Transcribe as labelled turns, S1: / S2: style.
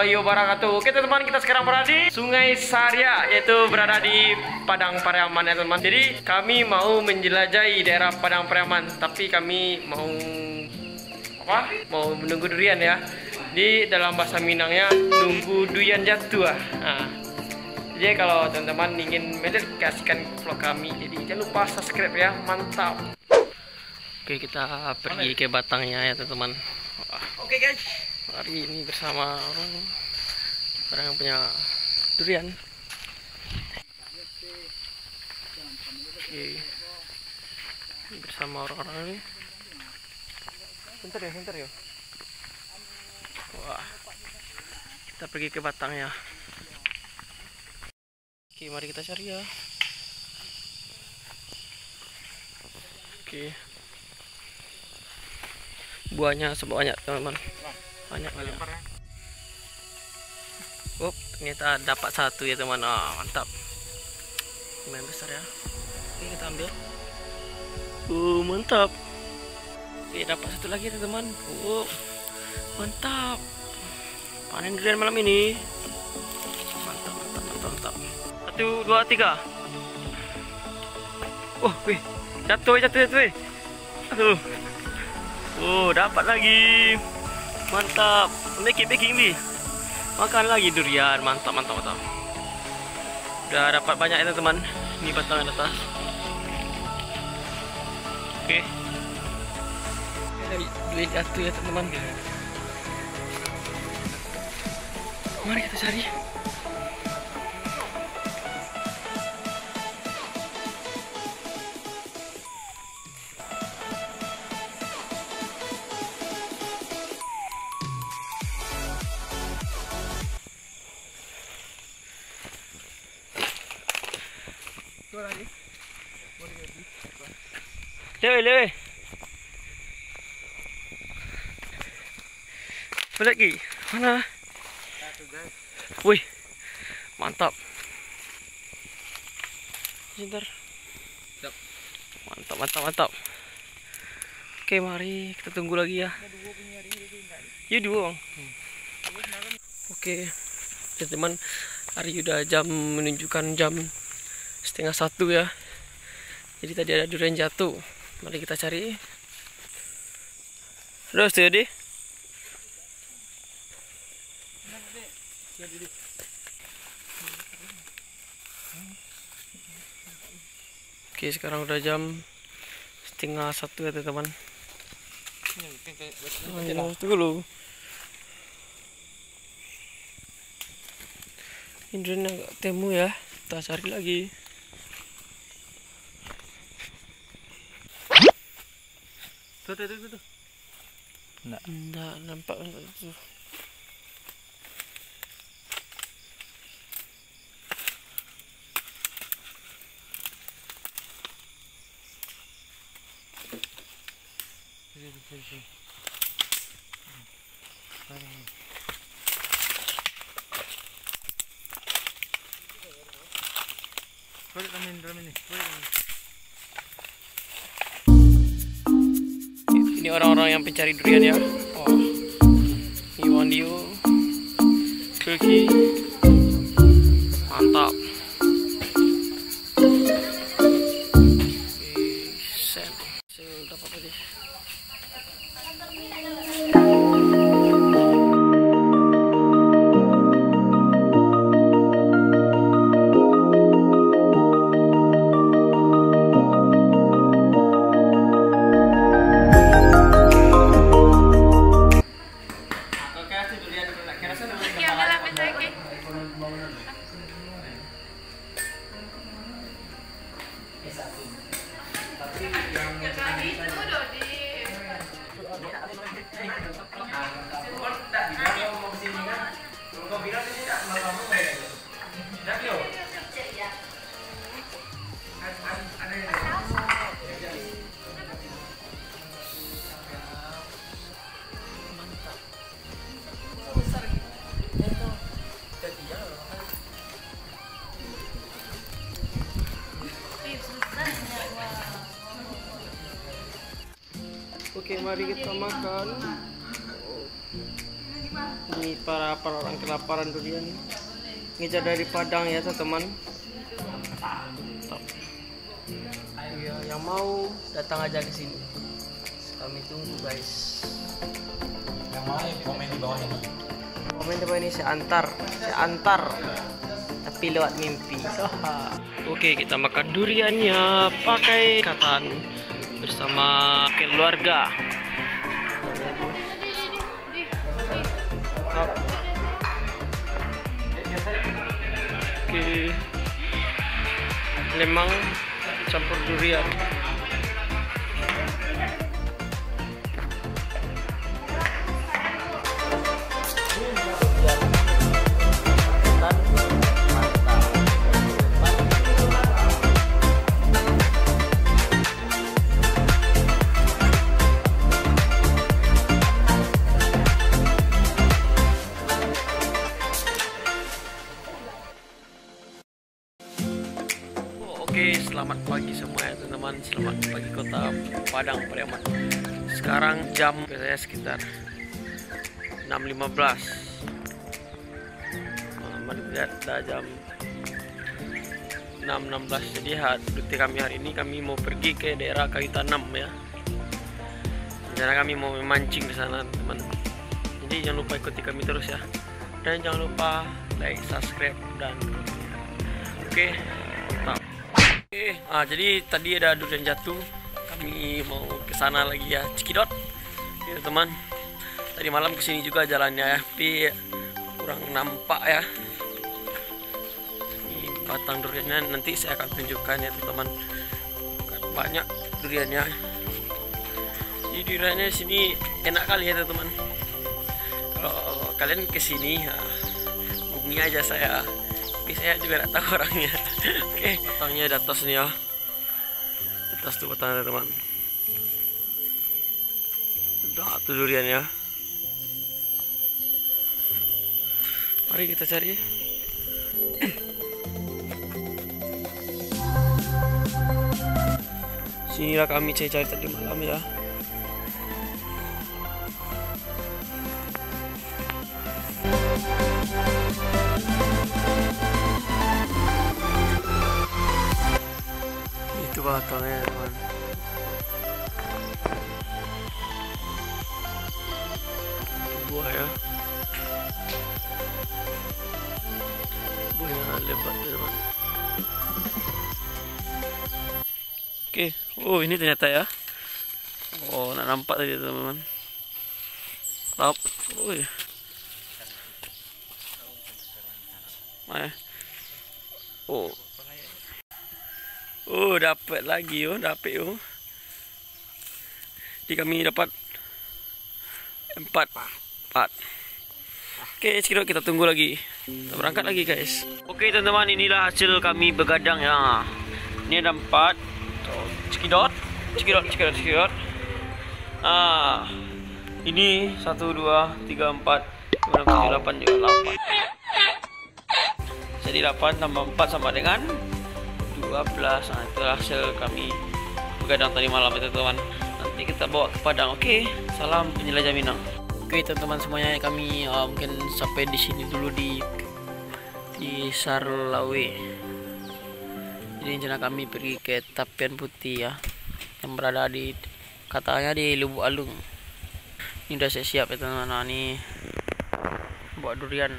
S1: warahmatullahi wabarakatuh. Oke teman-teman, kita sekarang berada di Sungai Saria, yaitu berada di Padang Pariaman ya teman. Jadi kami mau menjelajahi daerah Padang Pariaman, tapi kami mau mau menunggu durian ya. Di dalam bahasa Minangnya nunggu durian jatuh. Nah, jadi kalau teman-teman ingin mendedikasikan vlog kami, jadi jangan lupa subscribe ya, mantap. Oke, kita pergi ke batangnya ya teman-teman. Oke guys, hari ini bersama orang yang punya durian. Oke, bersama orang-orang ini. Bentar ya. Wah, kita pergi ke batangnya. Oke, mari kita cari ya. Oke, buahnya sebanyak teman-teman, banyak. Oh, ternyata dapat satu ya teman. Mantap, lumayan besar ya. Oke, kita ambil. Mantap. Oke, dapat satu lagi teman-teman. Mantap, panen durian malam ini. Mantap. 1, 2, 3. Wih, jatuh. Aduh. Dapat lagi. Mantap. Baking bi. Makan lagi durian. Mantap. Udah dapat banyak ya teman. Ini batang atas. Oke. Duit jatuh ya teman. Mari kita cari. Lewe. Lagi mana? Wih, mantap. Sebentar. Mantap. Oke, mari kita tunggu lagi ya. Iya, 2 bang. Oke, teman-teman, hari udah menunjukkan jam 12:30 ya. Jadi tadi ada durian jatuh. Mari kita cari. Terus jadi. Oke, sekarang udah jam 12:30 ya teman-teman. Tunggu dulu. Indra nggak temu ya, kita cari lagi. Tuh. Nggak nampak tuh. Ini orang-orang yang pencari durian ya. Ini Wandio, Kulki, mantap. Dapat apa deh? Oke, mari kita makan. Ini para orang kelaparan durian ngejar dari Padang ya teman-teman. Ya, yang mau datang aja ke sini. Kami tunggu guys.
S2: Yang mau komen di bawah ini.
S1: Komen di bawah ini saya antar. Tapi lewat mimpi. Oke, kita makan duriannya pakai katan bersama keluarga. Oke, lemang campur durian. Oke, selamat pagi semua ya teman-teman. Selamat pagi kota Padang Pariaman. Sekarang jam saya sekitar 6.15. Mari lihat jam 6.16. Jadi rute kami hari ini kami mau pergi ke daerah Kayu Tanam ya. Rencana kami mau memancing di sana teman. Jadi jangan lupa ikuti kami terus ya. Dan jangan lupa like, subscribe dan oke. Jadi tadi ada durian jatuh, kami mau ke sana lagi ya, Cikidot, ya teman. Tadi malam kesini juga jalannya ya, tapi kurang nampak ya. Ini batang duriannya nanti saya akan tunjukkan ya teman. Banyak duriannya. Jadi duriannya di sini enak kali ya teman. Kalau kalian kesini, hubungi aja saya. Tapi saya juga tidak tahu orangnya. Oke, batangnya di atas nih ya. Di atas tuh batangnya teman. Udah tuh durian ya. Mari kita cari. Sinilah kami cari tadi malam ya. Itu batangnya teman. Buah ya. Buahnya lebat teman. Oke, oh ini ternyata ya. Oh, nak nampak tadi teman-teman. Tap, oh. Oh, dapat lagi dapat Jadi kami dapat 4. Oke, sekarang kita tunggu lagi. Kita berangkat lagi guys. Oke teman-teman, inilah hasil kami begadang ya. Ini ada 4. Cikidot. Ini 1, 2, 3, 4, 5, 6, 7, 8 juga 8. Jadi 8 tambah 4 sama dengan 12. Nah, itu hasil kami begadang tadi malam itu teman. Nanti kita bawa ke Padang. Oke, salam penjelajah Minang. Oke teman-teman semuanya, kami mungkin sampai di sini dulu di Sarlawe. Jadi rencana kami pergi ke Tapian Putih ya, yang berada di katanya di Lubuk Alung. Ini udah saya siap ya teman-teman. Nah, ini buat durian.